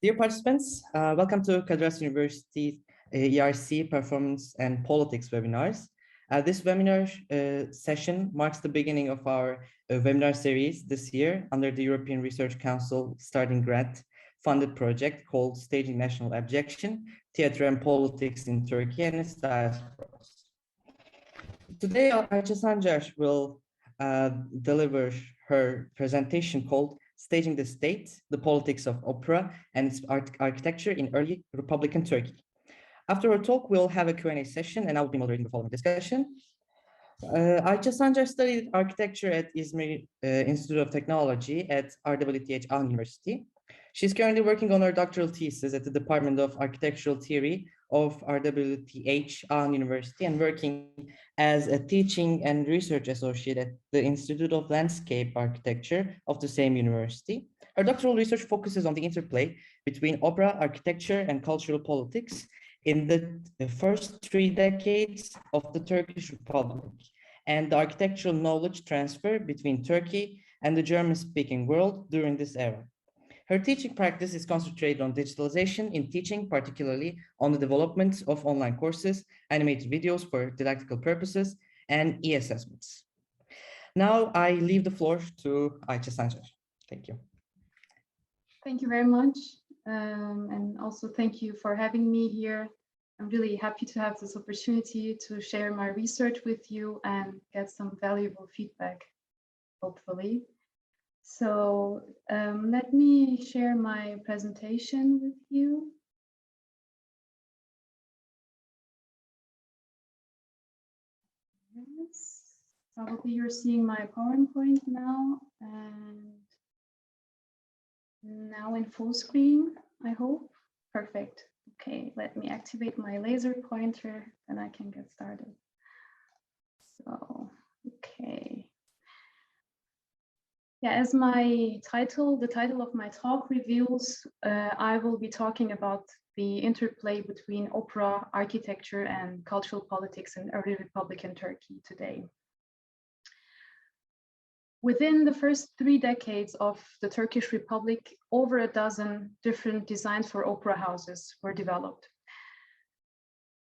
Dear participants, welcome to KHAS University ERC Performance and Politics webinars. This webinar session marks the beginning of our webinar series this year under the European Research Council starting grant funded project called Staging National Objection, Theater and Politics in Turkey and its Diasporas. Today, Ayça Sancar will deliver her presentation called Staging the State, the Politics of Opera and its Architecture in Early Republican Turkey. After our talk, we'll have a Q&A session and I will be moderating the following discussion. Ayça Sancar studied architecture at İzmir Institute of Technology at RWTH Ahn University. She's currently working on her doctoral thesis at the Department of Architectural Theory of RWTH Ahn University and working as a teaching and research associate at the Institute of Landscape Architecture of the same university. Her doctoral research focuses on the interplay between opera, architecture, and cultural politics in the first 3 decades of the Turkish Republic and the architectural knowledge transfer between Turkey and the German-speaking world during this era. Her teaching practice is concentrated on digitalization in teaching, particularly on the development of online courses, animated videos for didactical purposes, and e-assessments. Now I leave the floor to Ayça Sancar. Thank you. Thank you very much. And also thank you for having me here. I'm really happy to have this opportunity to share my research with you and get some valuable feedback, hopefully. So let me share my presentation with you. Yes, probably you're seeing my PowerPoint now, and now in full screen, I hope. Perfect. Okay, let me activate my laser pointer and I can get started. So, okay. Yeah, as the title of my talk reveals, I will be talking about the interplay between opera, architecture, and cultural politics in early Republican Turkey today. Within the first 3 decades of the Turkish Republic, over a dozen different designs for opera houses were developed.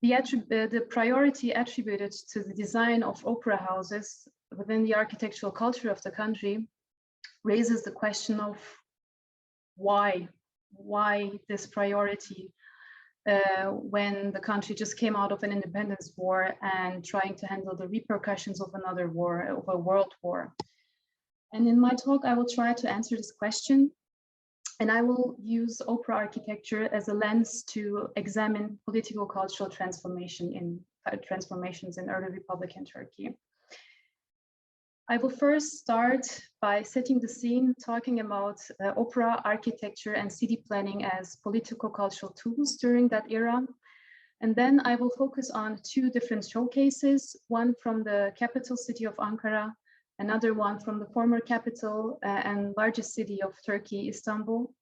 The priority attributed to the design of opera houses within the architectural culture of the country raises the question of why this priority when the country just came out of an independence war and trying to handle the repercussions of another war, of a world war. And in my talk, I will try to answer this question, and I will use opera architecture as a lens to examine political cultural transformations in early Republican Turkey. I will first start by setting the scene, talking about opera architecture and city planning as political cultural tools during that era. And then I will focus on 2 different showcases, one from the capital city of Ankara, another one from the former capital and largest city of Turkey, Istanbul.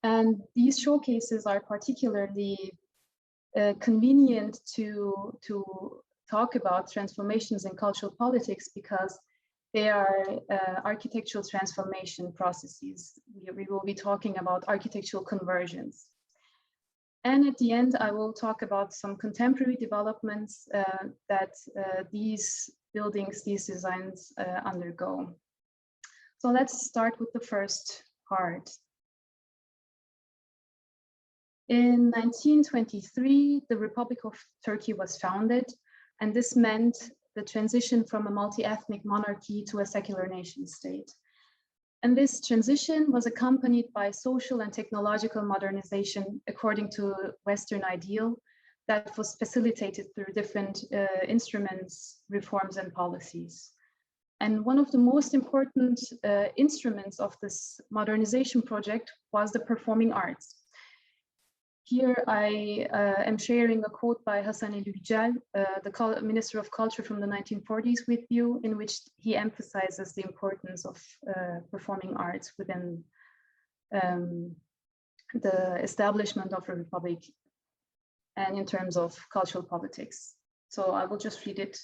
And these showcases are particularly convenient to talk about transformations in cultural politics because they are architectural transformation processes. We will be talking about architectural conversions. And at the end, I will talk about some contemporary developments that these buildings, these designs undergo. So let's start with the first part. In 1923, the Republic of Turkey was founded, and this meant the transition from a multi-ethnic monarchy to a secular nation state. And this transition was accompanied by social and technological modernization according to Western ideal that was facilitated through different instruments, reforms, and policies. And one of the most important instruments of this modernization project was the performing arts. Here I am sharing a quote by Hasan Ali Yücel, the Minister of Culture from the 1940s with you, in which he emphasizes the importance of performing arts within the establishment of a republic and in terms of cultural politics. So I will just read it.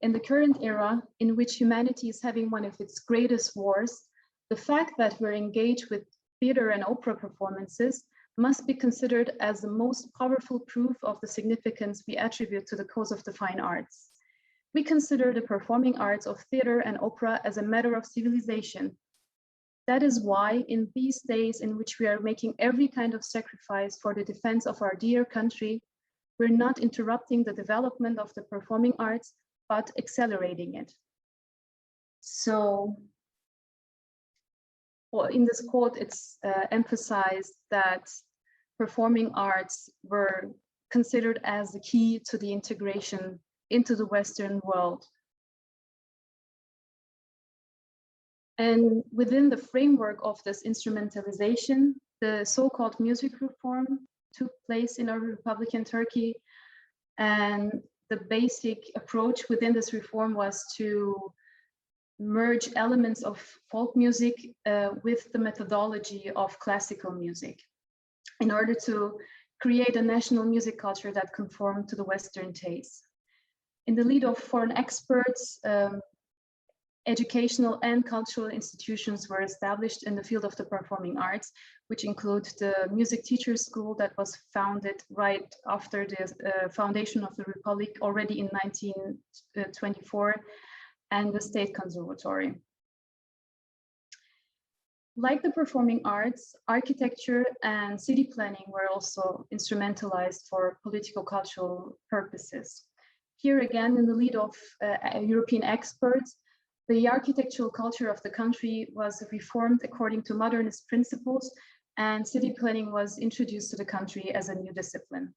In the current era, in which humanity is having one of its greatest wars, the fact that we're engaged with theater and opera performances must be considered as the most powerful proof of the significance we attribute to the cause of the fine arts. We consider the performing arts of theater and opera as a matter of civilization. That is why in these days in which we are making every kind of sacrifice for the defense of our dear country, we're not interrupting the development of the performing arts, but accelerating it. So, well, in this quote, it's emphasized that performing arts were considered as the key to the integration into the Western world. And within the framework of this instrumentalization, the so-called music reform took place in our Republican Turkey. And the basic approach within this reform was to merge elements of folk music with the methodology of classical music in order to create a national music culture that conformed to the Western taste. In the lead of foreign experts, educational and cultural institutions were established in the field of the performing arts, which include the Music Teachers School that was founded right after the foundation of the Republic already in 1924, and the State Conservatory. Like the performing arts, architecture and city planning were also instrumentalized for political cultural purposes. Here again, in the lead of European experts, the architectural culture of the country was reformed according to modernist principles, and city planning was introduced to the country as a new discipline.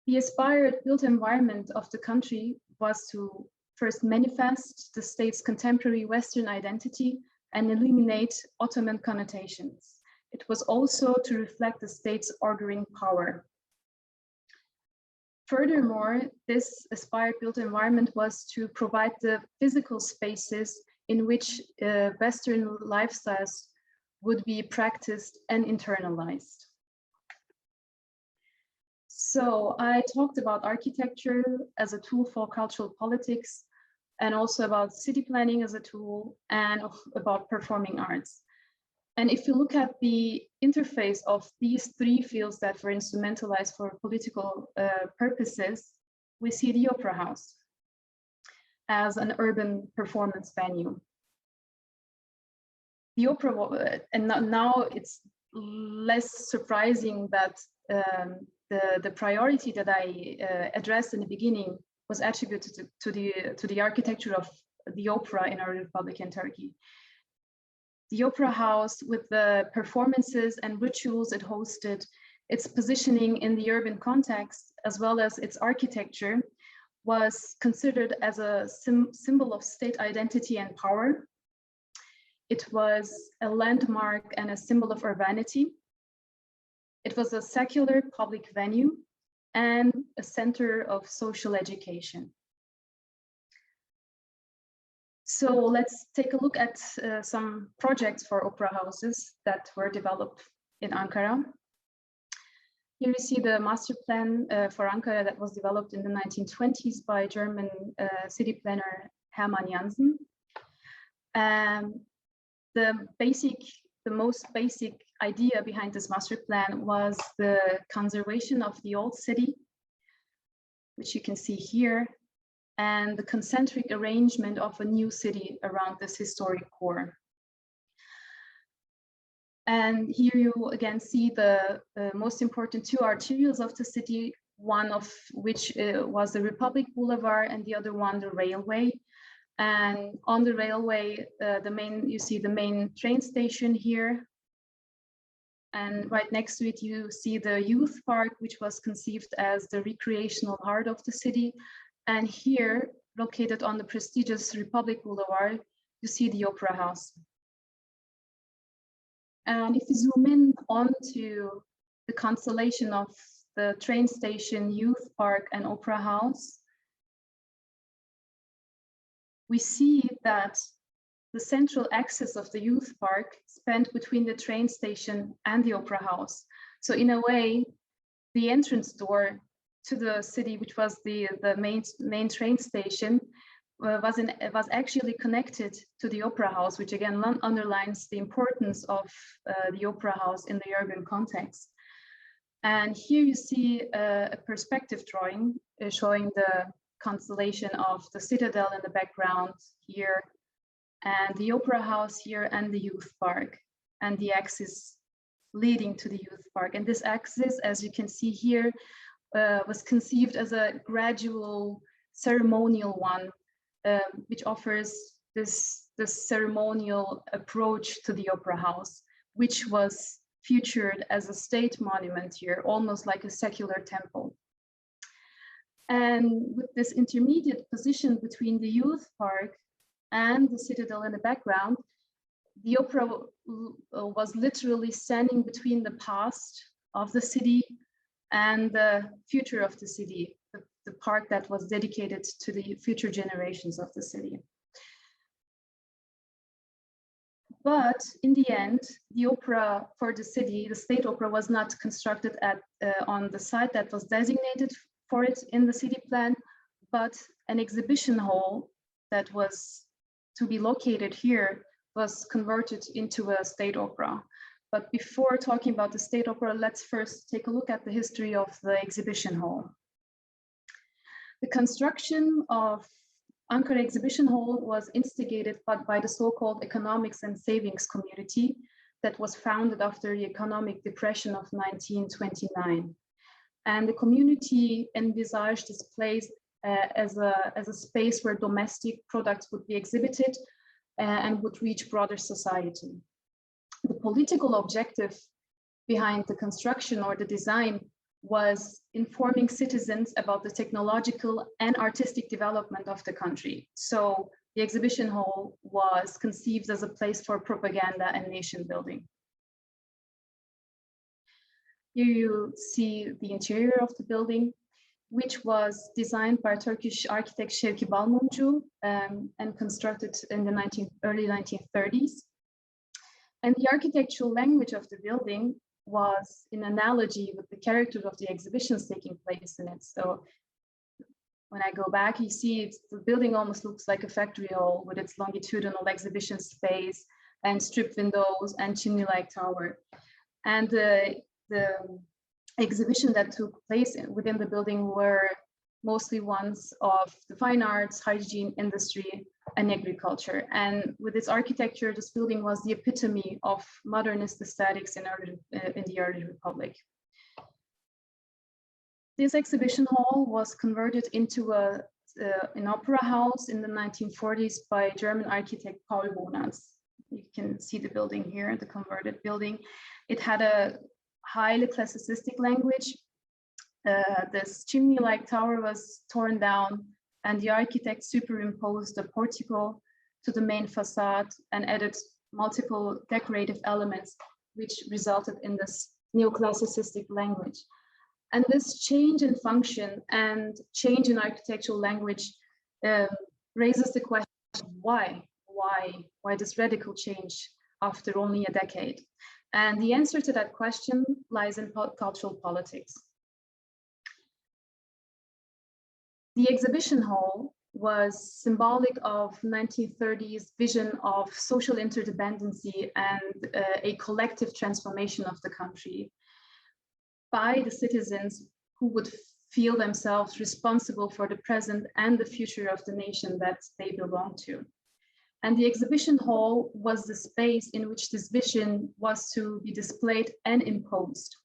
The aspired built environment of the country was to first manifest the state's contemporary Western identity and eliminate Ottoman connotations. It was also to reflect the state's ordering power. Furthermore, this aspired built environment was to provide the physical spaces in which Western lifestyles would be practiced and internalized. So I talked about architecture as a tool for cultural politics, and also about city planning as a tool, and about performing arts. And if you look at the interface of these three fields that were instrumentalized for political purposes, we see the Opera House as an urban performance venue. The opera, and now it's less surprising that the priority that I addressed in the beginning was attributed to the architecture of the opera in our Republican Turkey. The Opera House, with the performances and rituals it hosted, its positioning in the urban context, as well as its architecture, was considered as a symbol of state identity and power. It was a landmark and a symbol of urbanity. It was a secular public venue and a center of social education. So let's take a look at some projects for opera houses that were developed in Ankara. Here you see the master plan for Ankara that was developed in the 1920s by German city planner Hermann Jansen. The most basic idea behind this master plan was the conservation of the old city, which you can see here, and the concentric arrangement of a new city around this historic core. And here you again see the most important two arterials of the city, one of which was the Republic Boulevard and the other one the railway. And on the railway, you see the main train station here. And right next to it, you see the youth park, which was conceived as the recreational heart of the city. And here, located on the prestigious Republic Boulevard, you see the Opera House. And if you zoom in onto the constellation of the train station, youth park, and Opera House, we see that the central axis of the youth park spanned between the train station and the Opera House. So in a way, the entrance door to the city, which was the main train station, was actually connected to the opera house, which again underlines the importance of the opera house in the urban context. And here you see a perspective drawing showing the constellation of the citadel in the background here, and the opera house here, and the youth park, and the axis leading to the youth park. And this axis, as you can see here, was conceived as a gradual ceremonial one, which offers this ceremonial approach to the opera house, which was featured as a state monument here, almost like a secular temple. And with this intermediate position between the youth park and the citadel in the background, the opera was literally standing between the past of the city and the future of the city, the park that was dedicated to the future generations of the city. But in the end, the opera for the city, the state opera, was not constructed on the site that was designated for it in the city plan, but an exhibition hall that was to be located here was converted into a state opera. But before talking about the state opera, let's first take a look at the history of the exhibition hall. The construction of Ankara Exhibition Hall was instigated by the so-called economics and savings community that was founded after the economic depression of 1929. And the community envisaged this place as a space where domestic products would be exhibited and would reach broader society. The political objective behind the construction or the design was informing citizens about the technological and artistic development of the country. So the exhibition hall was conceived as a place for propaganda and nation building. Here you see the interior of the building, which was designed by Turkish architect Şevki Balmumcu and constructed in the early 1930s. And the architectural language of the building was in analogy with the character of the exhibitions taking place in it. So when I go back, you see the building almost looks like a factory hall with its longitudinal exhibition space and strip windows and chimney-like tower. And the exhibition that took place within the building were mostly ones of the fine arts, hygiene, industry, and agriculture. And with its architecture, this building was the epitome of modernist aesthetics in the early republic. This exhibition hall was converted into an opera house in the 1940s by German architect Paul Bonatz. You can see the building here, the converted building. It had a highly classicistic language. This chimney-like tower was torn down, and the architect superimposed a portico to the main facade and added multiple decorative elements, which resulted in this neoclassicistic language. And this change in function and change in architectural language raises the question, why this radical change after only a decade? And the answer to that question lies in cultural politics. The exhibition hall was symbolic of 1930s vision of social interdependency and a collective transformation of the country by the citizens who would feel themselves responsible for the present and the future of the nation that they belong to. And the exhibition hall was the space in which this vision was to be displayed and imposed.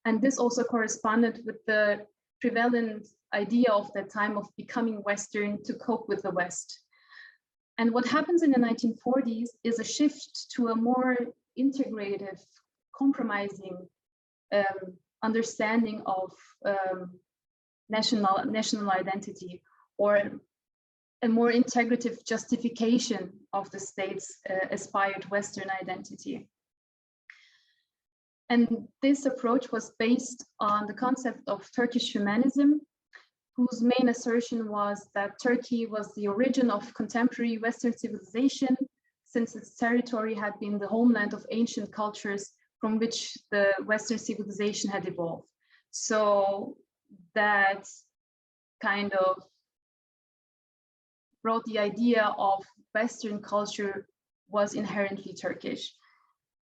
And this also corresponded with the prevalent idea of that time of becoming Western to cope with the West. And what happens in the 1940s is a shift to a more integrative, compromising understanding of national identity, or a more integrative justification of the state's aspired Western identity. And this approach was based on the concept of Turkish humanism, whose main assertion was that Turkey was the origin of contemporary Western civilization, since its territory had been the homeland of ancient cultures from which the Western civilization had evolved. So that kind of brought the idea of Western culture was inherently Turkish,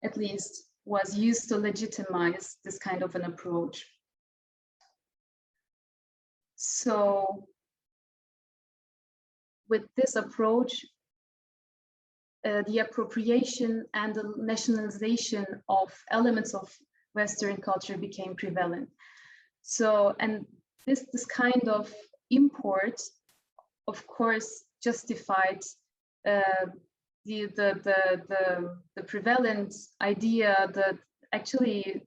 at least was used to legitimize this kind of an approach. So with this approach, the appropriation and the nationalization of elements of Western culture became prevalent. So, and this kind of import, of course, justified the prevalent idea that actually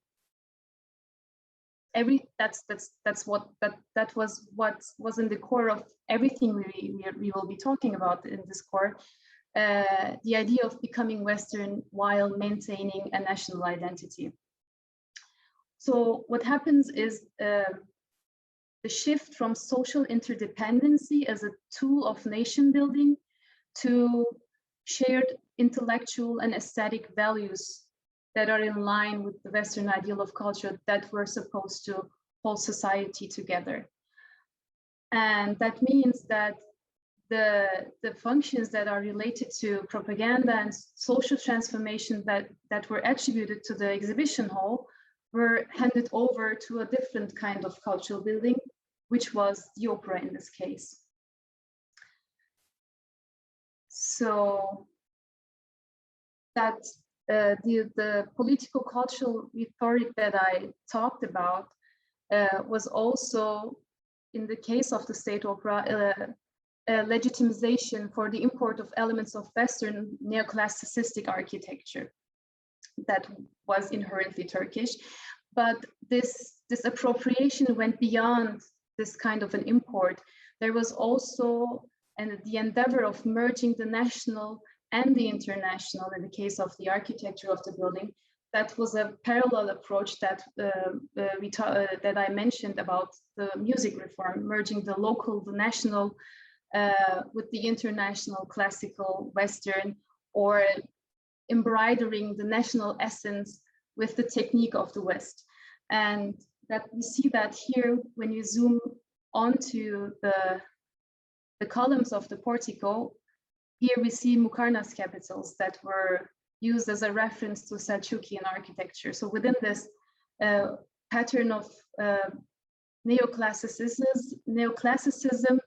that was what was in the core of everything we will be talking about in this core. The idea of becoming Western while maintaining a national identity. So what happens is the shift from social interdependency as a tool of nation building to shared intellectual and aesthetic values that are in line with the Western ideal of culture that were supposed to hold society together. And that means that the functions that are related to propaganda and social transformation that were attributed to the exhibition hall were handed over to a different kind of cultural building, which was the opera in this case. So that the political cultural rhetoric that I talked about was also, in the case of the state opera, a legitimization for the import of elements of Western neoclassicistic architecture that was inherently Turkish. But this appropriation went beyond this kind of an import. There was also the endeavor of merging the national and the international in the case of the architecture of the building. That was a parallel approach that that I mentioned about the music reform, merging the local, the national with the international, classical, Western, or embroidering the national essence with the technique of the West. And that we see that here when you zoom onto the columns of the portico. Here we see Mukarnas capitals that were used as a reference to Selçukian architecture. So within this pattern of neoclassicism,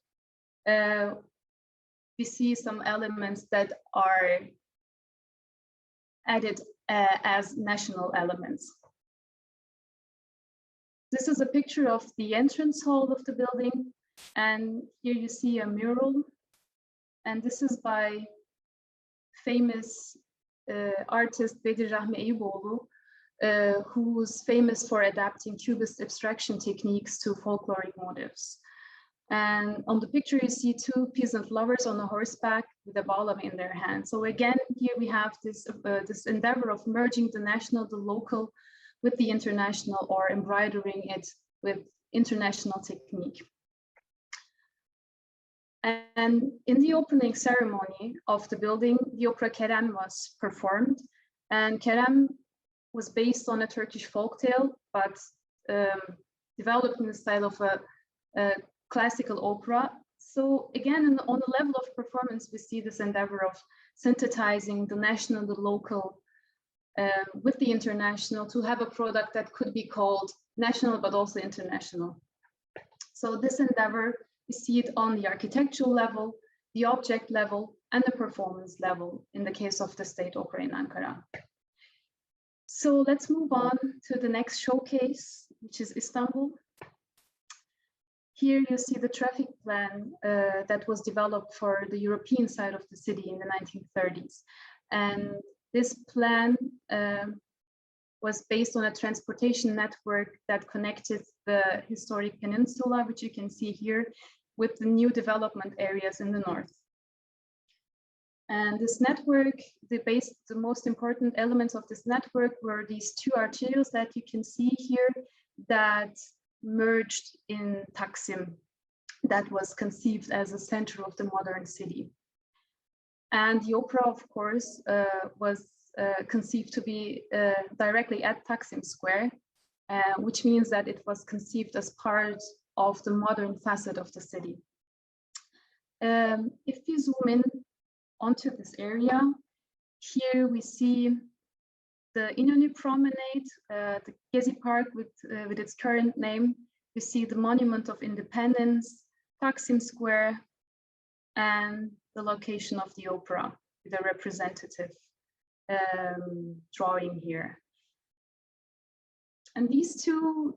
we see some elements that are added as national elements. This is a picture of the entrance hall of the building, and here you see a mural, and this is by famous artist Bedir Rahmi Eyüboğlu, who's famous for adapting Cubist abstraction techniques to folkloric motifs. And on the picture, you see two peasant lovers on a horseback with a bağlama in their hand. So again, here we have this endeavor of merging the national, the local, with the international, or embroidering it with international technique. And in the opening ceremony of the building, the opera Kerem was performed. And Kerem was based on a Turkish folktale, but developed in the style of a classical opera. So again, on the level of performance, we see this endeavor of synthesizing the national, the local, with the international to have a product that could be called national, but also international. So this endeavor, we see it on the architectural level, the object level, and the performance level in the case of the State Opera in Ankara. So let's move on to the next showcase, which is Istanbul. Here you see the traffic plan that was developed for the European side of the city in the 1930s. And this plan was based on a transportation network that connected the historic peninsula, which you can see here, with the new development areas in the north. And this network, the most important elements of this network were these two arterials that you can see here that merged in Taksim, that was conceived as a center of the modern city. And the opera, of course, was conceived to be directly at Taksim Square, which means that it was conceived as part of the modern facet of the city. If we zoom in onto this area, here we see the İnönü Promenade, the Gezi Park with its current name. We see the Monument of Independence, Taksim Square, and the location of the opera with a representative drawing here. And these two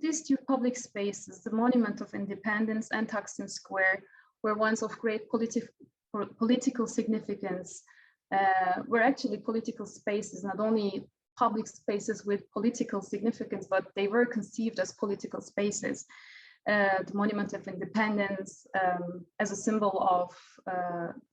public spaces, the Monument of Independence and Taksim Square, were ones of great political significance, were actually political spaces, not only public spaces with political significance, but they were conceived as political spaces. The Monument of Independence as a symbol of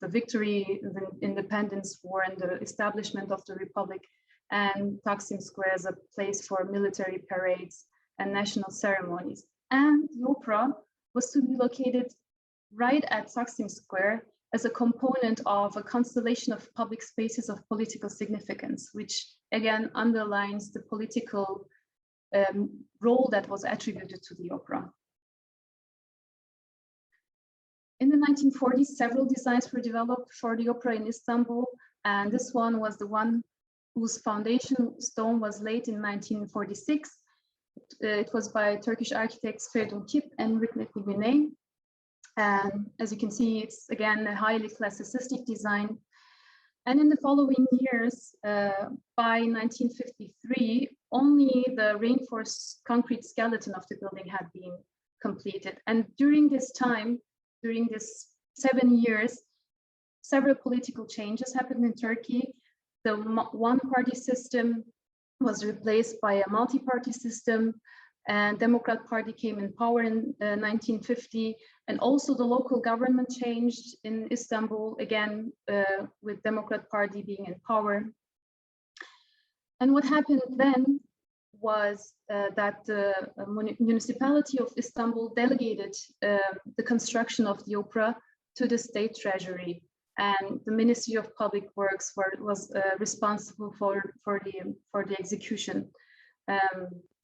the victory, the independence war, and the establishment of the Republic, and Taksim Square as a place for military parades and national ceremonies. And the opera was to be located right at Taksim Square as a component of a constellation of public spaces of political significance, which again underlines the political role that was attributed to the opera. In the 1940s, several designs were developed for the opera in Istanbul, and this one was the one whose foundation stone was laid in 1946. It was by Turkish architects Feridun Kip and Rıknetli Güney. And as you can see, it's again a highly classicistic design. And in the following years, by 1953, only the reinforced concrete skeleton of the building had been completed. And during this time, during this 7 years, several political changes happened in Turkey. The one-party system was replaced by a multi-party system, and Democrat Party came in power in 1950, and also the local government changed in Istanbul, again with Democrat Party being in power. And what happened then was that the municipality of Istanbul delegated the construction of the opera to the state treasury, and the Ministry of Public Works was responsible for the execution.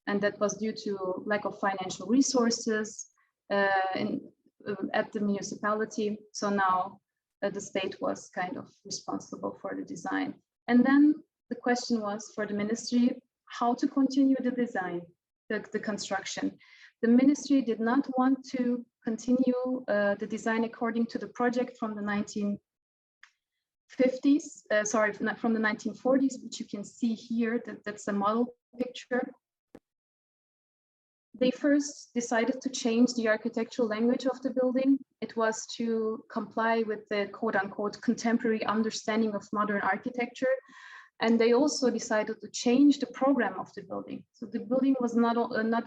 And that was due to lack of financial resources at the municipality. So now the state was kind of responsible for the design. And then the question was for the ministry, how to continue the design, the construction. The ministry did not want to continue the design according to the project from the 1940s, which you can see here, that's a model picture. They first decided to change the architectural language of the building. It was to comply with the quote-unquote contemporary understanding of modern architecture. And they also decided to change the program of the building. So the building was not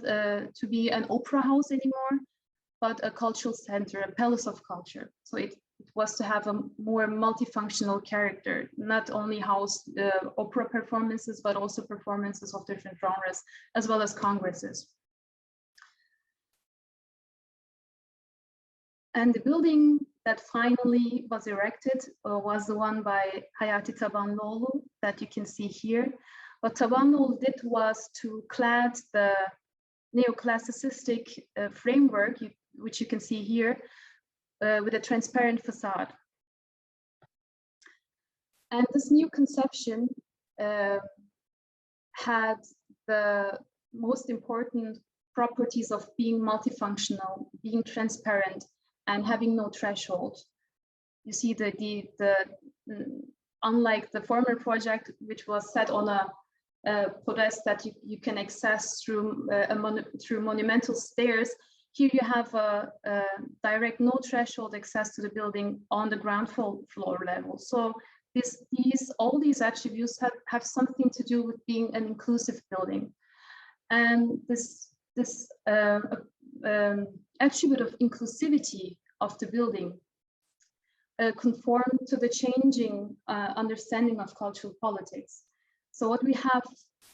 to be an opera house anymore, but a cultural center, a palace of culture. So it was to have a more multifunctional character, not only house opera performances, but also performances of different genres, as well as congresses. And the building that finally was erected was the one by Hayati Tabanlıoğlu that you can see here. What Tabanlıoğlu did was to clad the neoclassicistic framework, which you can see here, with a transparent facade. And this new conception had the most important properties of being multifunctional, being transparent, and having no threshold. You see unlike the former project, which was set on a podest that you can access through monumental stairs, here you have a direct no threshold access to the building on the ground floor level. So all these attributes have something to do with being an inclusive building. And this attribute of inclusivity of the building conformed to the changing understanding of cultural politics. So what we have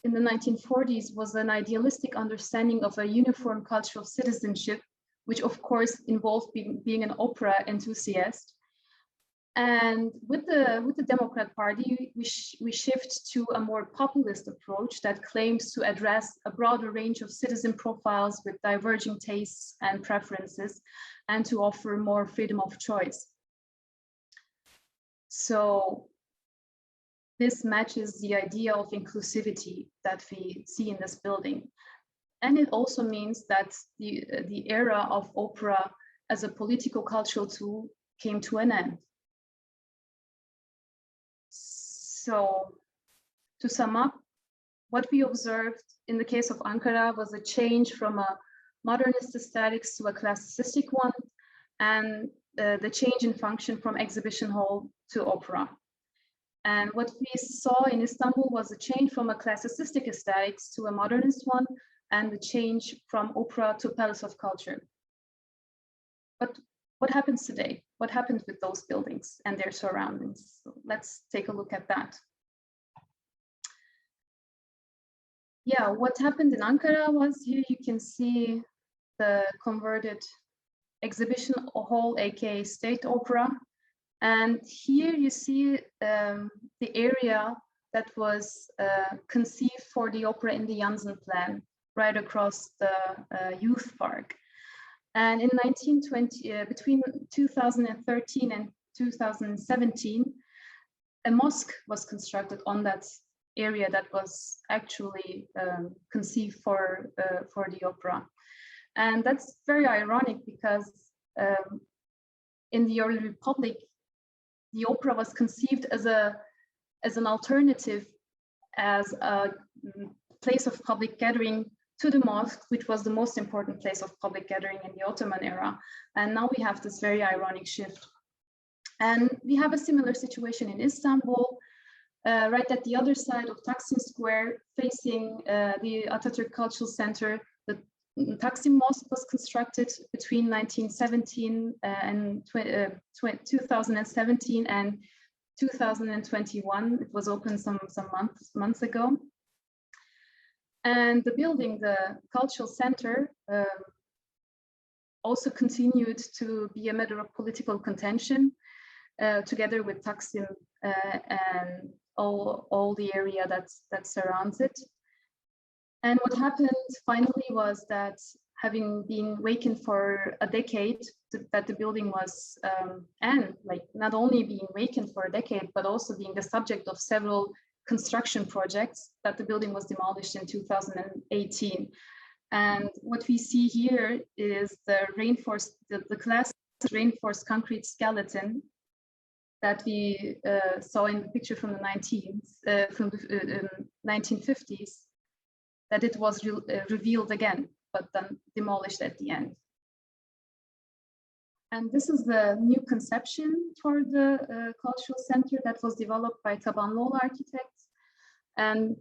in the 1940s was an idealistic understanding of a uniform cultural citizenship, which of course involved being an opera enthusiast. And with the Democrat Party, we shift to a more populist approach that claims to address a broader range of citizen profiles with diverging tastes and preferences, and to offer more freedom of choice. So this matches the idea of inclusivity that we see in this building. And it also means that the era of opera as a political cultural tool came to an end. So to sum up, what we observed in the case of Ankara was a change from a modernist aesthetics to a classicistic one, and the change in function from exhibition hall to opera. And what we saw in Istanbul was a change from a classicistic aesthetics to a modernist one, and the change from opera to palace of culture. But what happens today? What happened with those buildings and their surroundings? So let's take a look at that. Yeah, what happened in Ankara was, here you can see the converted exhibition hall, aka State Opera. And here you see the area that was conceived for the opera in the Janssen plan, right across the youth park. And in 1920, between 2013 and 2017, a mosque was constructed on that area that was actually conceived for the opera. And that's very ironic because in the early Republic, the opera was conceived as an alternative, as a place of public gathering to the mosque, which was the most important place of public gathering in the Ottoman era. And now we have this very ironic shift. And we have a similar situation in Istanbul, right at the other side of Taksim Square, facing the Atatürk Cultural Center. The Taksim Mosque was constructed between 2017 and 2021. It was opened some months ago. And the building, the cultural center, also continued to be a matter of political contention, together with Taksim and all the area that surrounds it. And what happened finally was that, having been vacant for a decade, that the building was, and like not only being vacant for a decade, but also being the subject of several construction projects, that the building was demolished in 2018. And what we see here is the reinforced, the classic reinforced concrete skeleton that we saw in the picture from the 1950s, that it was revealed again, but then demolished at the end. And this is the new conception for the cultural center that was developed by Tabanlıoğlu architects. And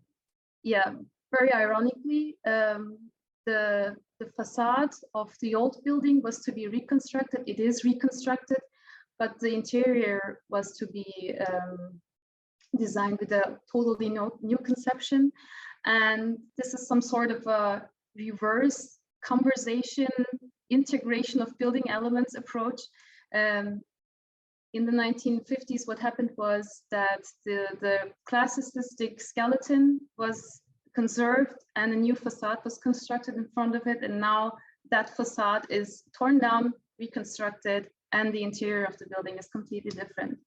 yeah, very ironically, the facade of the old building was to be reconstructed. It is reconstructed, but the interior was to be designed with a totally new conception. And this is some sort of a reverse conversation, integration of building elements approach. In the 1950s, what happened was that the classicistic skeleton was conserved and a new facade was constructed in front of it. And now that facade is torn down, reconstructed, and the interior of the building is completely different.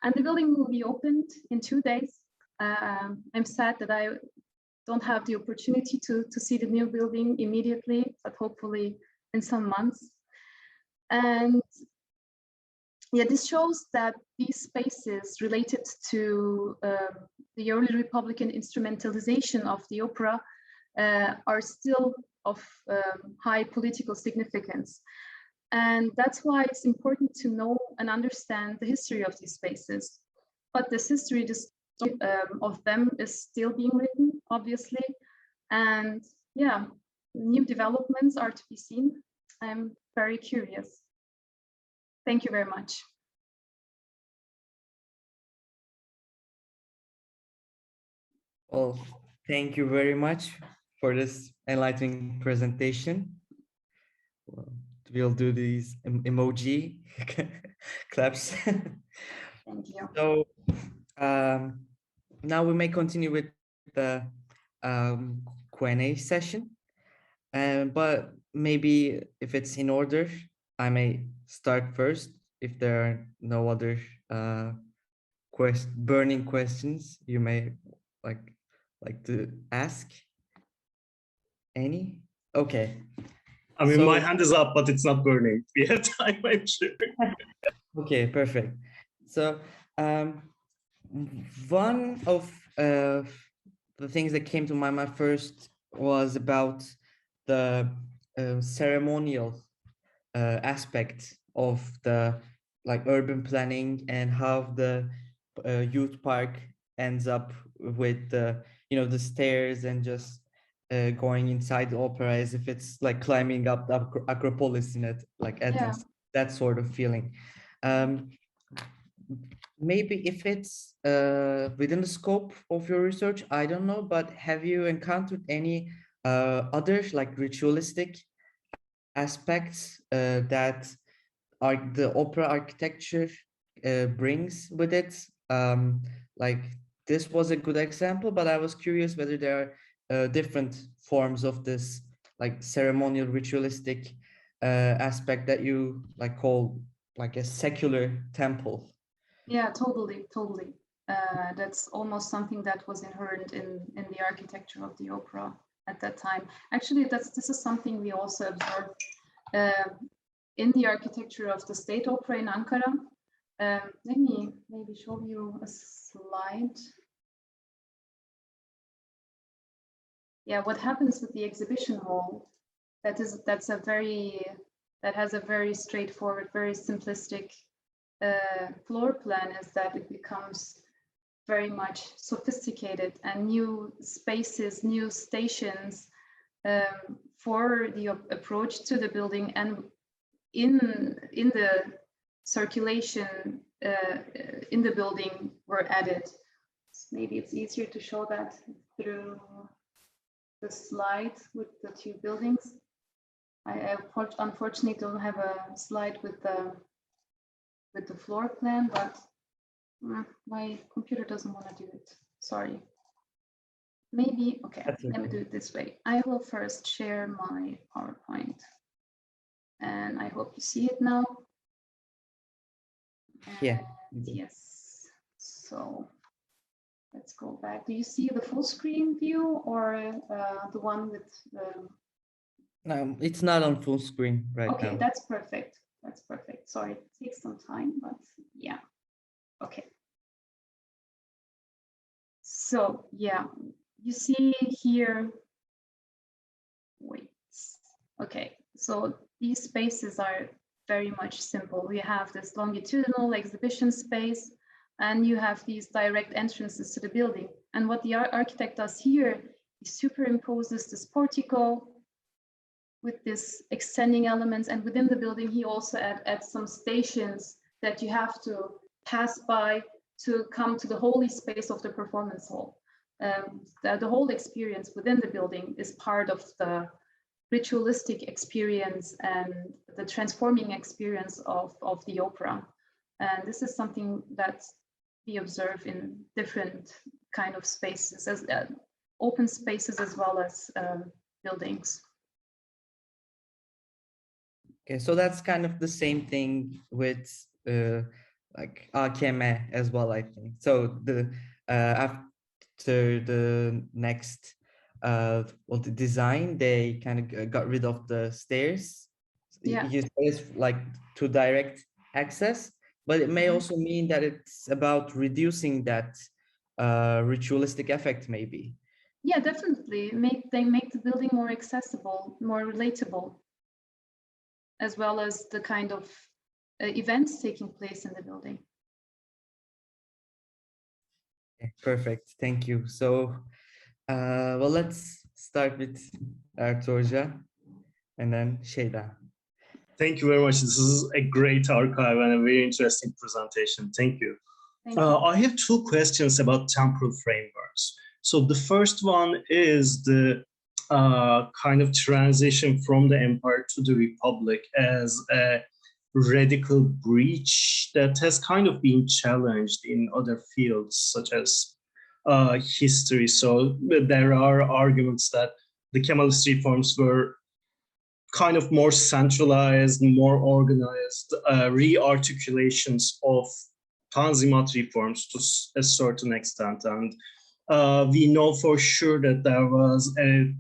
And the building will be opened in 2 days. I'm sad that I don't have the opportunity to see the new building immediately, but hopefully in some months. And yeah, this shows that these spaces related to the early Republican instrumentalization of the opera are still of high political significance. And that's why it's important to know and understand the history of these spaces. But this history of them is still being written, obviously. And yeah, new developments are to be seen. I'm very curious. Thank you very much. Well, thank you very much for this enlightening presentation. We'll do these emoji claps. Thank you. So now we may continue with the Q&A session. But maybe if it's in order, I may start first if there are no other burning questions you may like to ask? Any? Okay. I mean, So- my hand is up, but it's not burning. We have time, I'm sure. Okay, perfect. So one of the things that came to my mind first was about the ceremonial aspect of the urban planning and how the youth park ends up with the the stairs and just going inside the opera as if it's like climbing up the Acropolis in it, like Athens, that sort of feeling. Maybe if it's within the scope of your research, I don't know, but have you encountered any other like ritualistic aspects that the opera architecture brings with it? Like this was a good example, but I was curious whether there are different forms of this like ceremonial ritualistic aspect that you call like a secular temple. Yeah, totally. That's almost something that was inherent in the architecture of the opera at that time. Actually, this is something we also observed in the architecture of the state opera in Ankara. Let me maybe show you a slide. Yeah, what happens with the exhibition hall? That has a very straightforward, very simplistic floor plan, is that it becomes very much sophisticated, and new spaces, new stations for the approach to the building and in the circulation in the building were added. Maybe it's easier to show that through the slide with the two buildings. I unfortunately don't have a slide with the floor plan, but my computer doesn't want to do it. Sorry. Maybe, okay, let me do it this way. I will first share my PowerPoint, and I hope you see it now. Yeah. Yes. So let's go back. Do you see the full screen view or the one with the... No, it's not on full screen right now. Okay, that's perfect. That's perfect. Sorry, it takes some time, but yeah. Okay. So yeah, you see here, wait, okay. So these spaces are very much simple. We have this longitudinal exhibition space, and you have these direct entrances to the building. And what the architect does here, he superimposes this portico with this extending elements, and within the building he also adds some stations that you have to pass by to come to the holy space of the performance hall. The whole experience within the building is part of the ritualistic experience and the transforming experience of the opera. And this is something that we observe in different kind of spaces, as open spaces as well as buildings. Okay, so that's kind of the same thing with like AKM as well, I think. So the after the next well, the design, they kind of got rid of the stairs. Yeah. You say it's like to direct access, but it may also mean that it's about reducing that ritualistic effect, maybe. Yeah, definitely. They make the building more accessible, more relatable, as well as the kind of events taking place in the building. Okay, perfect, thank you. So, well, let's start with Ertuğrul and then Şeyda. Thank you very much. This is a great archive and a very interesting presentation. Thank you. I have two questions about temporal frameworks. So the first one is the kind of transition from the empire to the republic as a radical breach that has kind of been challenged in other fields such as history. So there are arguments that the Kemalist reforms were kind of more centralized, more organized re-articulations of Tanzimat reforms to a certain extent, and we know for sure that there was an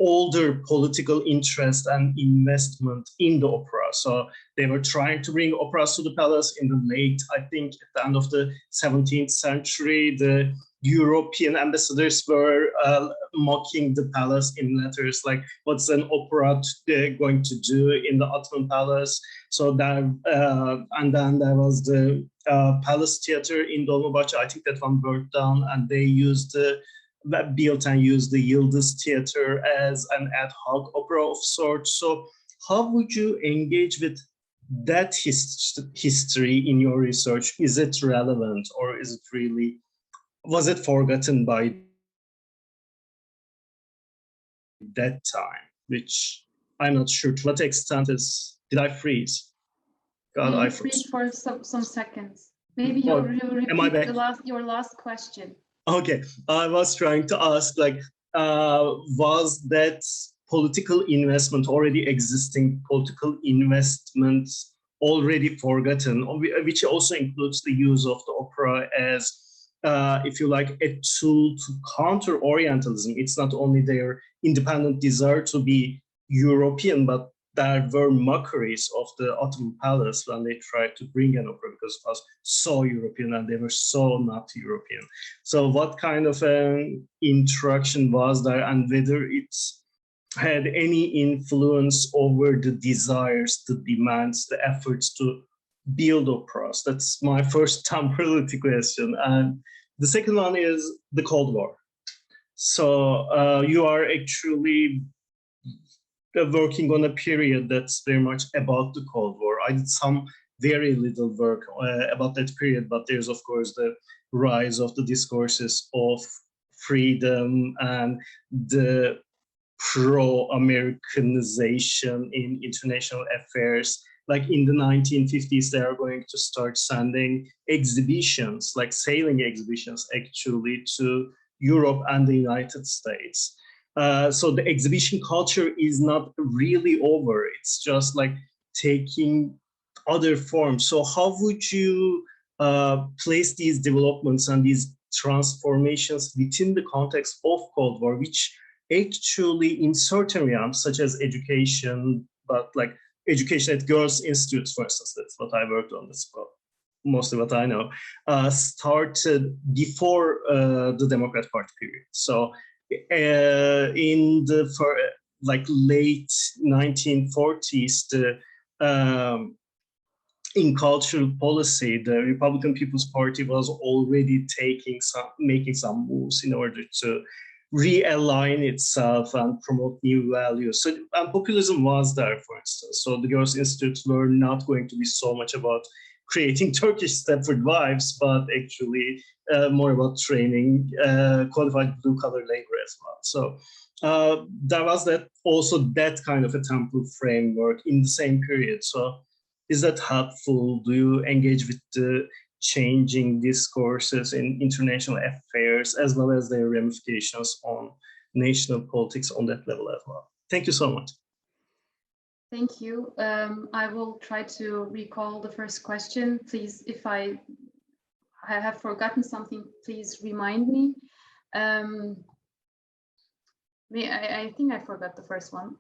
older political interest and investment in the opera. So they were trying to bring operas to the palace in the late, I think, at the end of the 17th century. The European ambassadors were mocking the palace in letters like, what's an opera going to do in the Ottoman palace? So that, and then there was the Palace Theater in Dolmabahce. I think that one burnt down, and they built and used the Yıldız Theater as an ad hoc opera of sorts. So how would you engage with that history in your research? Is it relevant, or is it really, was it forgotten by that time? Which I'm not sure to what extent is, did I freeze? God, I freeze for some seconds. Maybe you repeat your last question. Okay, I was trying to ask, like, was that political investment, already existing political investment, already forgotten, which also includes the use of the opera as, if you like, a tool to counter Orientalism? It's not only their independent desire to be European, but there were mockeries of the Ottoman palace when they tried to bring an opera because it was so European and they were so not European. So what kind of an interaction was there, and whether it had any influence over the desires, the demands, the efforts to build operas? That's my first temporality question. And the second one is the Cold War. So you are actually working on a period that's very much about the Cold War. I did some very little work about that period, but there's of course the rise of the discourses of freedom and the pro-Americanization in international affairs. Like in the 1950s, they are going to start sending exhibitions, like sailing exhibitions actually, to Europe and the United States. So the exhibition culture is not really over. It's just like taking other forms. So how would you place these developments and these transformations within the context of Cold War, which actually in certain realms, such as education, but like education at girls' institutes, for instance, that's what I worked on, that's mostly what I know, started before the Democrat Party period. So in the late 1940s, in cultural policy, the Republican People's Party was already making some moves in order to realign itself and promote new values. So populism was there, for instance. So the Girls' Institutes were not going to be so much about creating Turkish Stepford wives, but actually more about training qualified blue-collar labor as well. So there was that kind of a temporal framework in the same period. So is that helpful? Do you engage with the changing discourses in international affairs as well as their ramifications on national politics on that level as well? Thank you so much. Thank you. I will try to recall the first question. Please, if I have forgotten something, please remind me. I think I forgot the first one.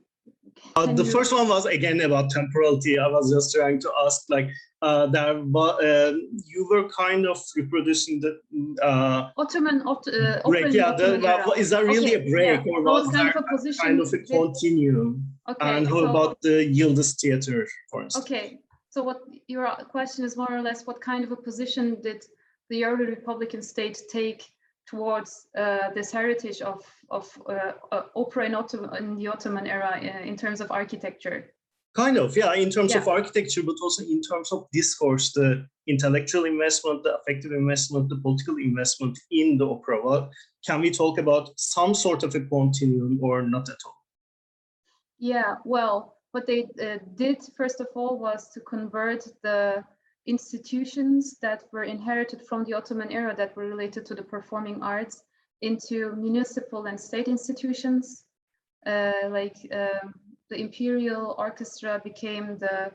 The first one was again about temporality. I was just trying to ask, like, you were kind of reproducing the Ottoman break. Yeah, is that really a break, or was kind there of a position kind of a continuum? Okay, and how about the Yıldız Theater, for instance? Okay, so what your question is more or less, what kind of a position did the early Republican state take towards this heritage of opera in the Ottoman era in terms of architecture? Kind of, yeah, in terms of architecture, but also in terms of discourse, the intellectual investment, the affective investment, the political investment in the opera. Well, can we talk about some sort of a continuum or not at all? Yeah, well, what they did, first of all, was to convert the institutions that were inherited from the Ottoman era that were related to the performing arts into municipal and state institutions, the Imperial Orchestra became the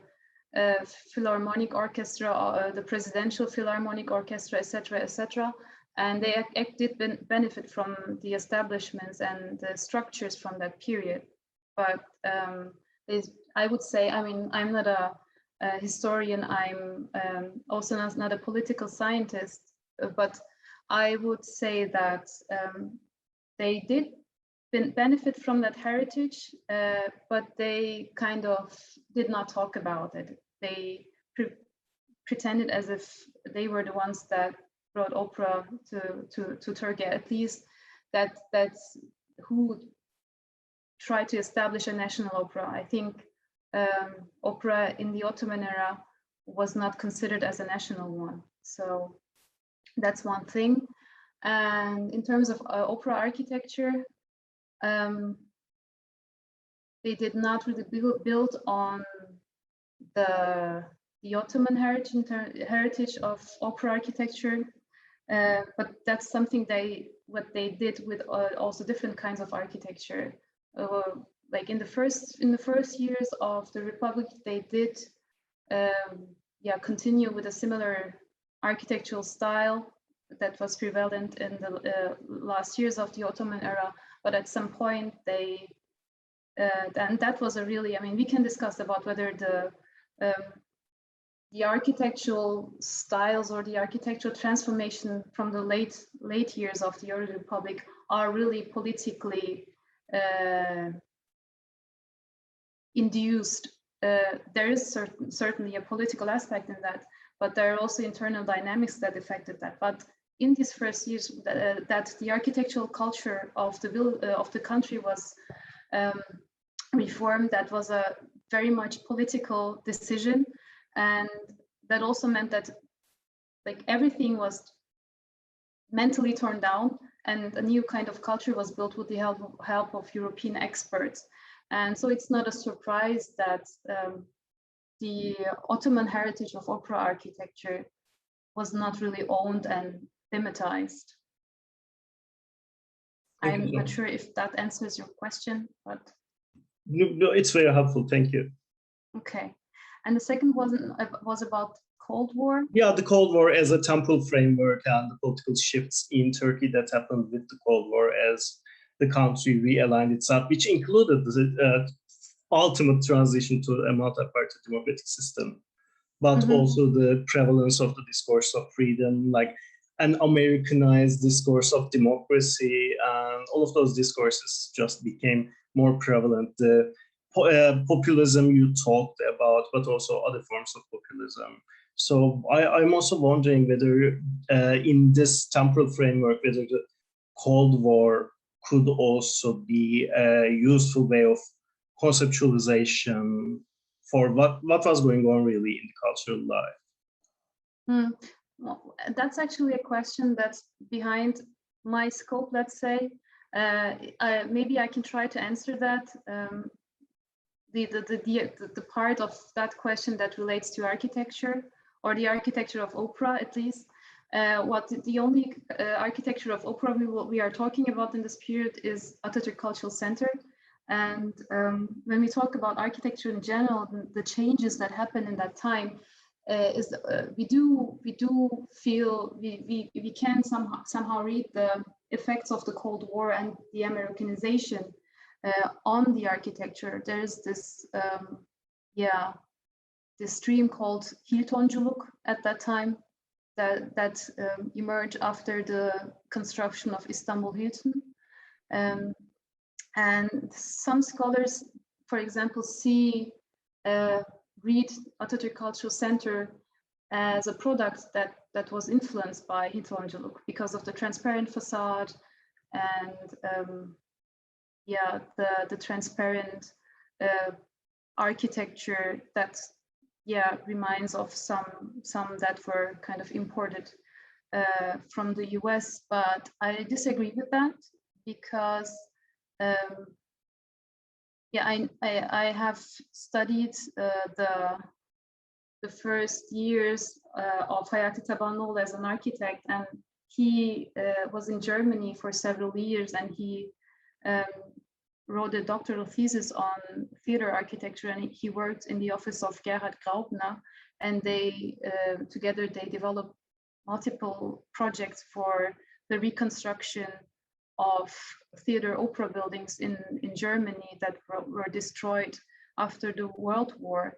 Philharmonic Orchestra, the Presidential Philharmonic Orchestra, etc., etc. And they did benefit from the establishments and the structures from that period. But I would say, I mean, I'm not a historian, I'm also not a political scientist, but I would say that they did benefit from that heritage, but they kind of did not talk about it. They pretended as if they were the ones that brought opera to Turkey, at least that's who tried to establish a national opera. I think opera in the Ottoman era was not considered as a national one. So that's one thing. And in terms of opera architecture, they did not really build on the Ottoman heritage of opera architecture, but that's something what they did with also different kinds of architecture. Like in the first years of the Republic, they did continue with a similar architectural style that was prevalent in the last years of the Ottoman era. But at some point, and that was a really, I mean, we can discuss about whether the architectural styles or the architectural transformation from the late years of the early Republic are really politically induced. There is certainly a political aspect in that, but there are also internal dynamics that affected that. But in these first years, that the architectural culture of the country was reformed, that was a very much political decision, and that also meant that like everything was mentally torn down, and a new kind of culture was built with the help of European experts. And so it's not a surprise that the Ottoman heritage of opera architecture was not really owned and thematized. I'm not sure if that answers your question, but no, it's very helpful. Thank you. Okay, and the second was about Cold War. Yeah, the Cold War as a temporal framework and the political shifts in Turkey that happened with the Cold War as the country realigned itself, which included the ultimate transition to a multi-party democratic system, but also the prevalence of the discourse of freedom, like an Americanized discourse of democracy, and all of those discourses just became more prevalent. The populism you talked about, but also other forms of populism. So I'm also wondering whether in this temporal framework, whether the Cold War could also be a useful way of conceptualization for what was going on really in the cultural life. Well, that's actually a question that's behind my scope, let's say. Maybe I can try to answer that. The part of that question that relates to architecture, or the architecture of opera at least. The only architecture of opera we are talking about in this period is Atatürk Cultural Center. And when we talk about architecture in general, the changes that happen in that time, we do feel we can somehow read the effects of the Cold War and the Americanization on the architecture. There's this this stream called Hiltonculuk at that time that emerged after the construction of Istanbul Hilton. And some scholars, for example, read Atatürk Cultural Center as a product that was influenced by Hiltonculuk because of the transparent facade and the transparent architecture that reminds of some that were kind of imported from the US. But I disagree with that because I have studied the first years of Hayati Tabanlıoğlu as an architect, and he was in Germany for several years, and he wrote a doctoral thesis on theater architecture, and he worked in the office of Gerhard Graupner, and they together they developed multiple projects for the reconstruction of theater opera buildings in Germany that were destroyed after the World War.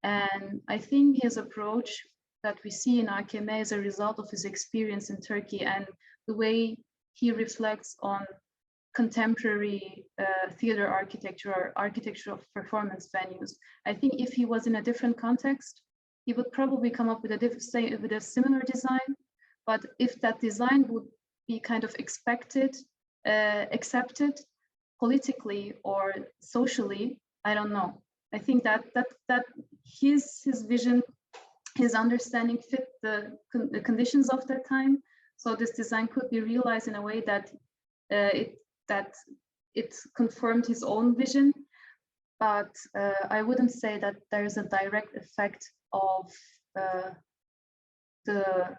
And I think his approach that we see in AKM is a result of his experience in Turkey and the way he reflects on contemporary theater architecture or architecture of performance venues. I think if he was in a different context, he would probably come up with a similar design. But if that design would be kind of accepted politically or socially, I don't know. I think that his vision, his understanding fit the conditions of that time. So this design could be realized in a way that it confirmed his own vision. But I wouldn't say that there's a direct effect of the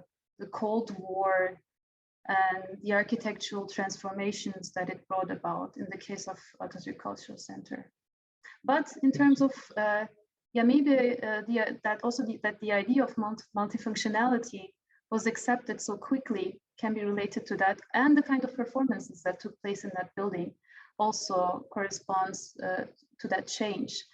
Cold War and the architectural transformations that it brought about in the case of Atatürk Cultural Center. But in terms of, maybe that the idea of multifunctionality was accepted so quickly can be related to that, and the kind of performances that took place in that building also corresponds to that change.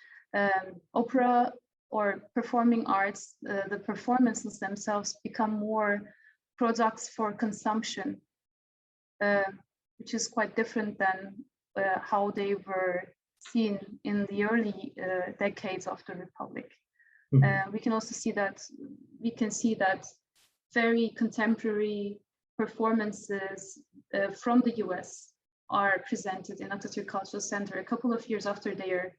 Opera or performing arts, the performances themselves become more products for consumption, which is quite different than how they were seen in the early decades of the Republic. Mm-hmm. We can also see that, very contemporary performances from the US are presented in Atatürk Cultural Center a couple of years after their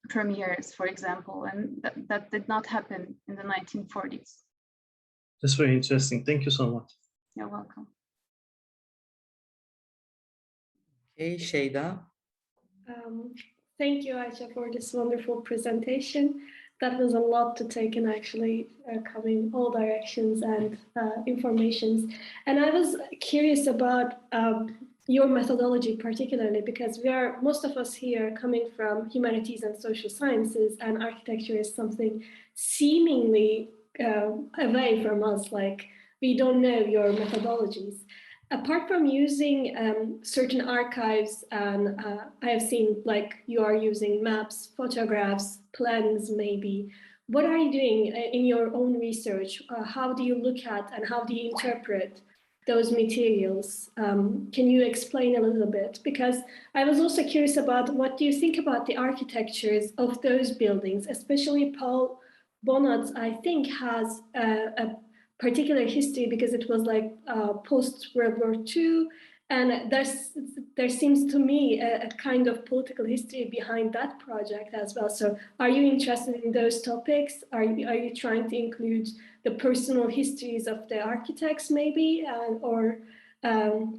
premieres, for example, and that did not happen in the 1940s. That's very interesting. Thank you so much. You're welcome. Okay, Şeyda. Thank you, Ayça, for this wonderful presentation. That was a lot to take in, actually, coming all directions and informations. And I was curious about your methodology particularly, because most of us here coming from humanities and social sciences, and architecture is something seemingly away from us, like we don't know your methodologies. Apart from using certain archives, and I have seen like you are using maps, photographs, plans maybe, what are you doing in your own research? How do you look at and how do you interpret those materials? Can you explain a little bit? Because I was also curious about what do you think about the architectures of those buildings, especially Paul Bonnot's, I think, has a particular history because it was like post-World War II, and there seems to me a kind of political history behind that project as well. So are you interested in those topics? Are you trying to include the personal histories of the architects maybe, or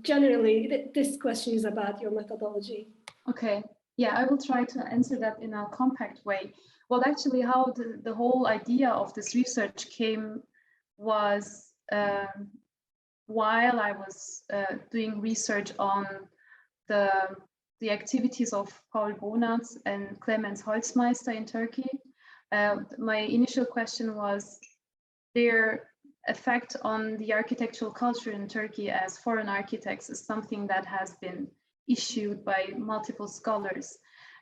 generally this question is about your methodology? Okay, yeah, I will try to answer that in a compact way. Well, actually, how the whole idea of this research came was while I was doing research on the activities of Paul Bonnot and Clemens Holzmeister in Turkey. My initial question was their effect on the architectural culture in Turkey as foreign architects is something that has been issued by multiple scholars,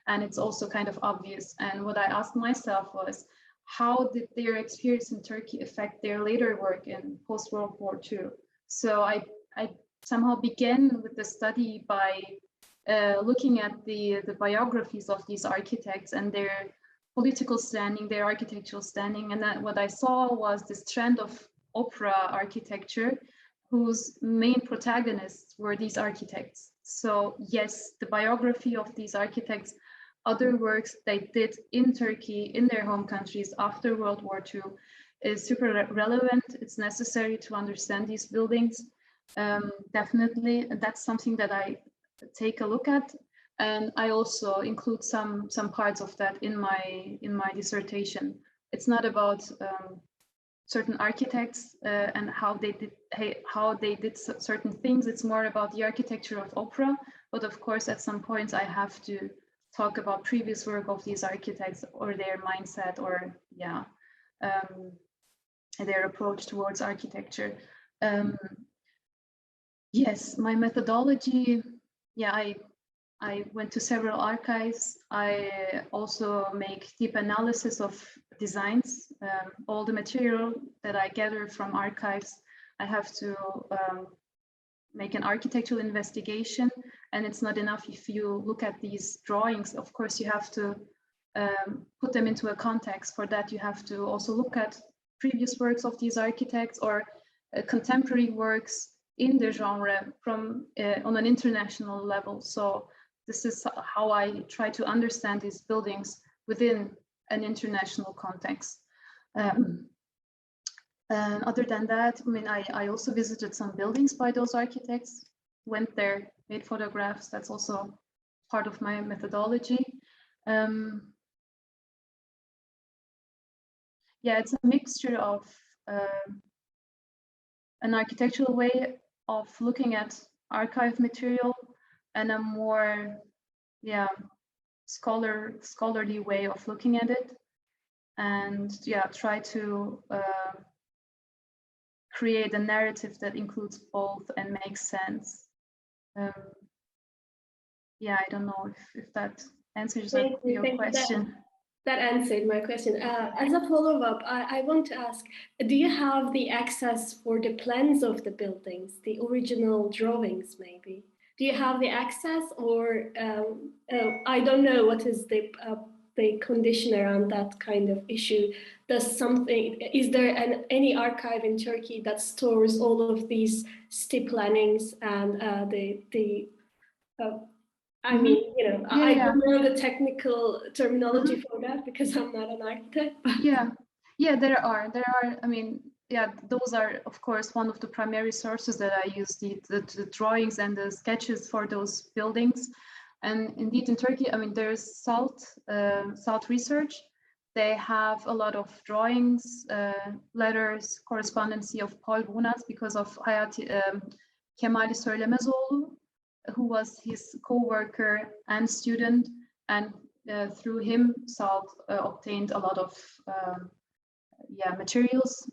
and it's also kind of obvious. And what I asked myself was, how did their experience in Turkey affect their later work in post-World War II? So I somehow began with the study by looking at the biographies of these architects and their political standing, their architectural standing. And what I saw was this trend of opera architecture whose main protagonists were these architects. So yes, the biography of these architects, other works they did in Turkey, in their home countries after World War II, is super relevant. It's necessary to understand these buildings. Definitely, that's something that I take a look at, and I also include some parts of that in my dissertation. It's not about certain architects and how they did certain things. It's more about the architecture of opera. But of course, at some points, I have to talk about previous work of these architects or their mindset or their approach towards architecture. Yes, my methodology, I went to several archives. I also make deep analysis of designs. All the material that I gather from archives, I have to make an architectural investigation, and it's not enough if you look at these drawings. Of course, you have to put them into a context. For that, you have to also look at previous works of these architects or contemporary works in the genre from on an international level. So this is how I try to understand these buildings within an international context. And other than that, I mean, I also visited some buildings by those architects, went there, made photographs. That's also part of my methodology. Yeah, it's a mixture of an architectural way of looking at archive material and a more, scholarly way of looking at it. And try to create a narrative that includes both and makes sense. I don't know if that answers your question. That answered my question. As a follow-up, I want to ask, do you have the access for the plans of the buildings, the original drawings maybe? Do you have the access, or I don't know what is the condition around that kind of issue? Is there any archive in Turkey that stores all of these STI plannings and I mean, I don't know the technical terminology for that because I'm not an architect. There are. I mean, those are, of course, one of the primary sources that I use, the drawings and the sketches for those buildings. And indeed, in Turkey, I mean, there's SALT research. They have a lot of drawings, letters, correspondence of Paul Bunat because of Kemali Söylemezoğlu, who was his co-worker and student, and through him, SALT obtained a lot of materials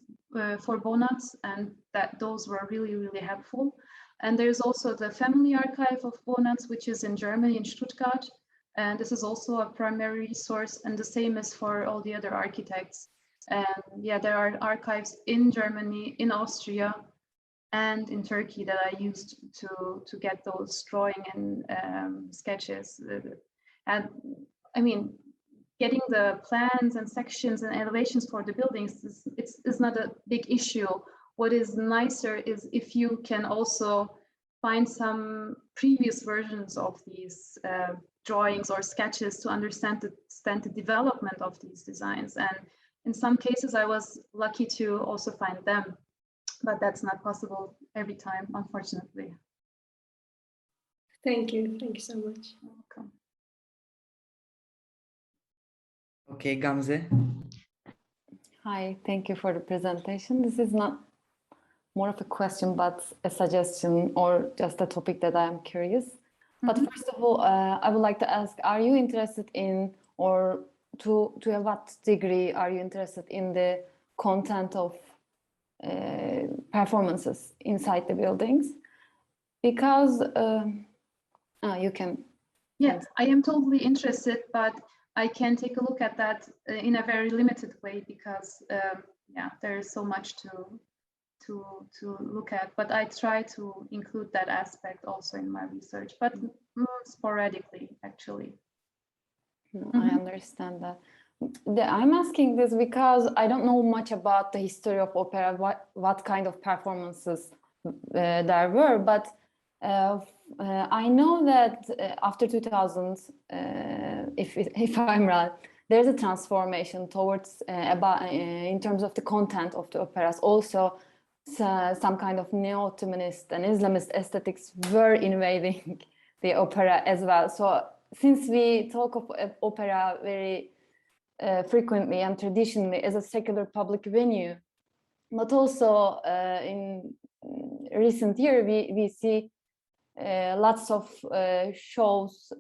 for Bonat, and those were really, really helpful. And there's also the family archive of Bonat, which is in Germany, in Stuttgart. And this is also a primary resource, and the same as for all the other architects. And there are archives in Germany, in Austria, and in Turkey that I used to get those drawing and sketches. And I mean, getting the plans and sections and elevations for the buildings is not a big issue. What is nicer is if you can also find some previous versions of these drawings or sketches to understand the development of these designs. And in some cases, I was lucky to also find them, but that's not possible every time, unfortunately. Thank you so much. You're welcome. Okay, Gamze. Hi, thank you for the presentation. This is not more of a question, but a suggestion or just a topic that I'm curious. But first of all, I would like to ask, are you interested in, or to what degree are you interested in the content of performances inside the buildings? Because you can. Yes, I am totally interested, but I can take a look at that in a very limited way because there is so much to look at. But I try to include that aspect also in my research, but sporadically, actually. I understand that. I'm asking this because I don't know much about the history of opera, what kind of performances there were, but I know that after 2000, if I'm right, there's a transformation towards in terms of the content of the operas. Also, some kind of neo-Ottomanist and Islamist aesthetics were invading the opera as well. So since we talk of opera very frequently and traditionally as a secular public venue, but also in recent year we see lots of shows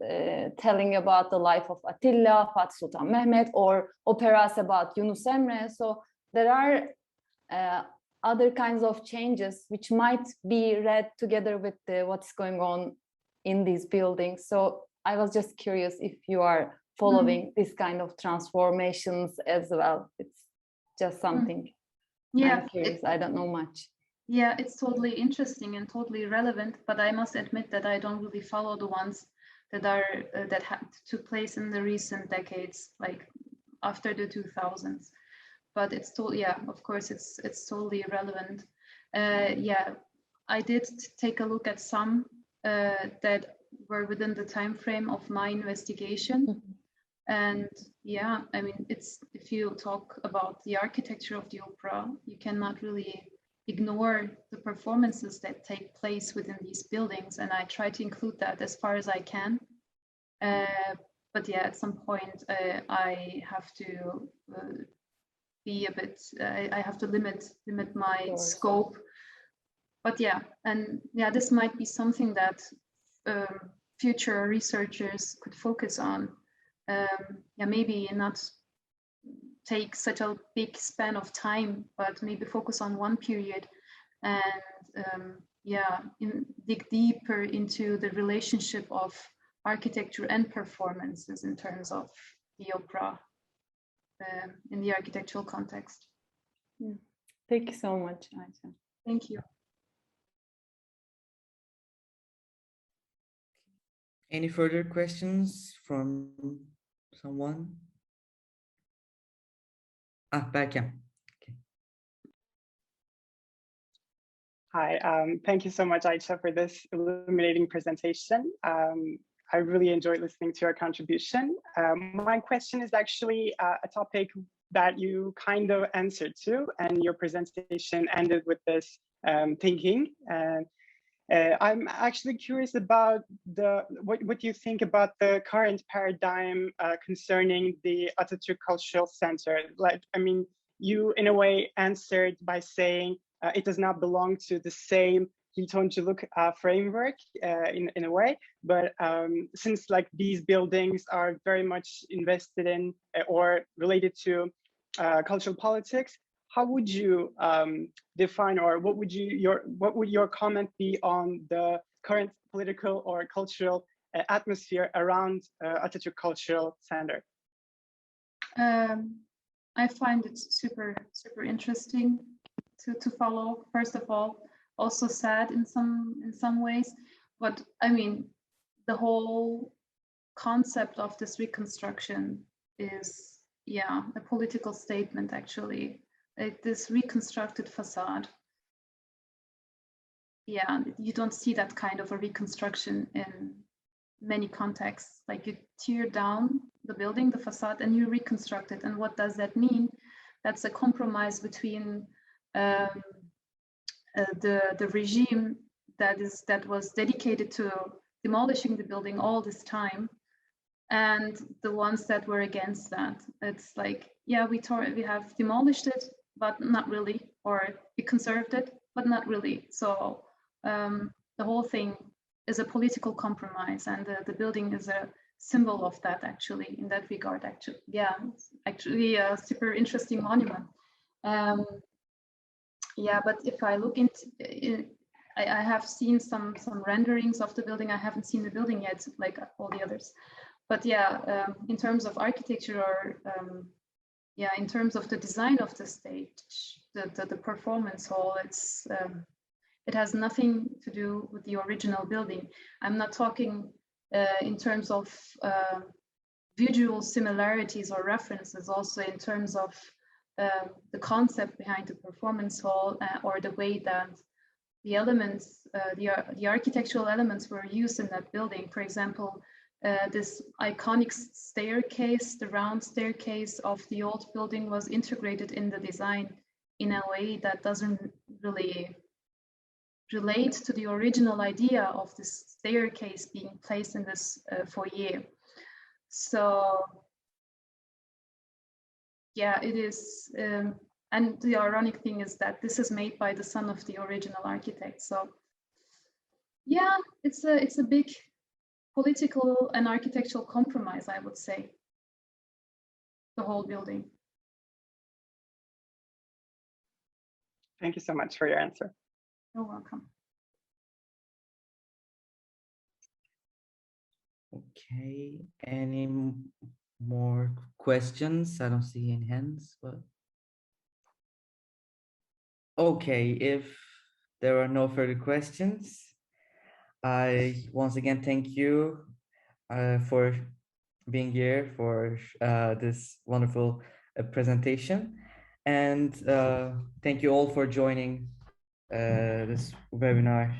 telling about the life of Attila, Fatih Sultan Mehmet, or operas about Yunus Emre. So there are other kinds of changes which might be read together with what's going on in these buildings. So I was just curious if you are following this kind of transformations as well. It's just something I'm curious. I don't know much. Yeah, it's totally interesting and totally relevant, but I must admit that I don't really follow the ones that are took place in the recent decades, like after the 2000s. But it's totally, yeah, of course, it's totally relevant. Yeah, I did take a look at some that were within the time frame of my investigation. And yeah, I mean, if you talk about the architecture of the opera, you cannot really ignore the performances that take place within these buildings, and I try to include that as far as I can. But yeah, at some point I have to be a bit. I have to limit my scope. But yeah, and yeah, this might be something that future researchers could focus on. Yeah, maybe not take such a big span of time, but maybe focus on one period and yeah, dig deeper into the relationship of architecture and performances in terms of the opera in the architectural context. Yeah. Thank you so much, Ayça. Thank you. Any further questions from someone? Berkem. Okay. Hi, thank you so much, Ayça, for this illuminating presentation. I really enjoyed listening to your contribution. My question is actually a topic that you kind of answered to, and your presentation ended with this thinking. I'm actually curious about what you think about the current paradigm concerning the Atatürk Cultural Center. Like, I mean, you in a way answered by saying it does not belong to the same Hiltonculuk framework in a way, but since like these buildings are very much invested in or related to cultural politics, how would you define, or what would your comment be on the current political or cultural atmosphere around Atatürk Cultural Center? I find it super interesting to follow. First of all, also sad in some ways, but I mean, the whole concept of this reconstruction is, yeah, a political statement actually. Like this reconstructed facade. Yeah, you don't see that kind of a reconstruction in many contexts. Like you tear down the building, the facade, and you reconstruct it. And what does that mean? That's a compromise between the regime that was dedicated to demolishing the building all this time, and the ones that were against that. It's like, yeah, we have demolished it, but not really, or we conserved it, but not really. So the whole thing is a political compromise, and the building is a symbol of that, actually, in that regard. Actually, yeah, it's actually a super interesting monument. Yeah, but if I look into I have seen some renderings of the building. I haven't seen the building yet, like all the others. But yeah, in terms of architecture, or yeah, in terms of the design of the stage, the performance hall, it has nothing to do with the original building. I'm not talking in terms of visual similarities or references, also in terms of the concept behind the performance hall, or the way that the elements, the architectural elements were used in that building. For example, this iconic staircase, the round staircase of the old building, was integrated in the design in a way that doesn't really relate to the original idea of this staircase being placed in this foyer. So yeah, it is, and the ironic thing is that this is made by the son of the original architect. So Yeah, it's a big political and architectural compromise, I would say. The whole building. Thank you so much for your answer. You're welcome. Okay, any more questions? I don't see any hands, but okay, if there are no further questions, I once again thank you for being here for this wonderful presentation, and thank you all for joining this webinar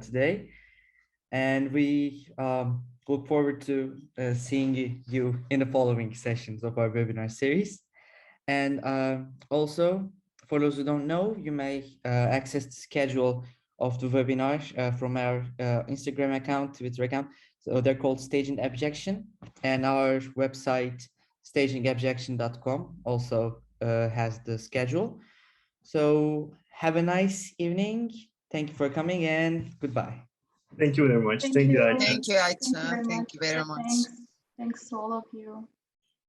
today. And we look forward to seeing you in the following sessions of our webinar series. And also, for those who don't know, you may access the schedule of the webinar from our Instagram account, Twitter account. So they're called Staging Abjection, and our website, stagingabjection.com, also has the schedule. So have a nice evening. Thank you for coming, and goodbye. Thank you very much. Thank you, Ayça. Thank you, Ayça. Thank you very much. Thank you very much. Thanks to all of you.